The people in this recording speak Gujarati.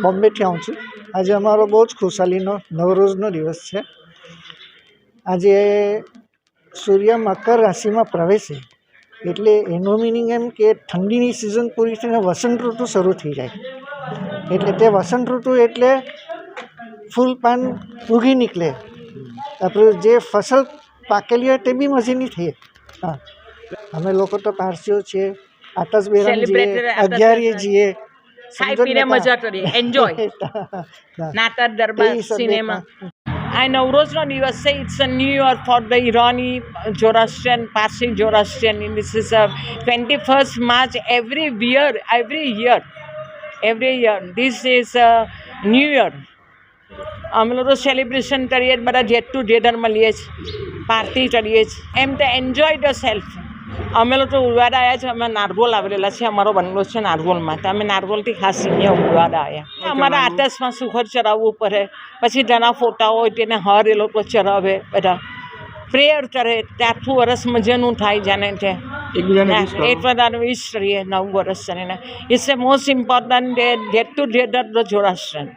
બોમ્બેથી આવું છું। આજે અમારો બહુ જ ખુશાલીનો નવરોઝનો દિવસ છે। આજે સૂર્ય મકર રાશિમાં પ્રવેશે એટલે એનો મિનિંગ એમ કે ઠંડીની સિઝન પૂરી થઈને વસંત ઋતુ શરૂ થઈ જાય। એટલે તે વસંત ઋતુ એટલે ફૂલ પાન ઉગી નીકળે, આપણું જે ફસલ પાકેલી હોય તે બી મજીની થઈ। હા, અમે લોકો તો પારસીઓ છીએ, આતશબેરામ જઈએ, અગિયારીએ જઈએ, ખાઈ પીને મજા કરીએ, એન્જોય નાટક, દરબાર, સિનેમા। આ નવરોઝનો દિવસ છે. It's a new year for the Irani Zoroastrian, Parsi Zoroastrian. This is 21st March every year. This is a new year. અમે લોકો સેલિબ્રેશન કરીએ, બધા ગેટ મળીએ છીએ, પાર્ટી કરીએ છીએ, એમ તો એન્જોય ધ સેલ્ફ। અમે લોકો ઉડવાડા આવ્યા છે, અમે નારગોલ આવેલા છે, અમારો બંગલો છે નારગોલમાં, તો અમે નારગોલથી ખાસ અહીંયા ઉડવાડા આવ્યા। અમારા આતશમાં સુખર ચડાવવું પડે, પછી જેના ફોટા હોય તેને હર એ લોકો ચડાવે, બધા પ્રેયર કરે, તે આખું વર્ષ મજાનું થાય જાણે છે। એક બધાને વિશ કરીએ નવું વર્ષ કરીને। It's a most important get together the Zoroastrian.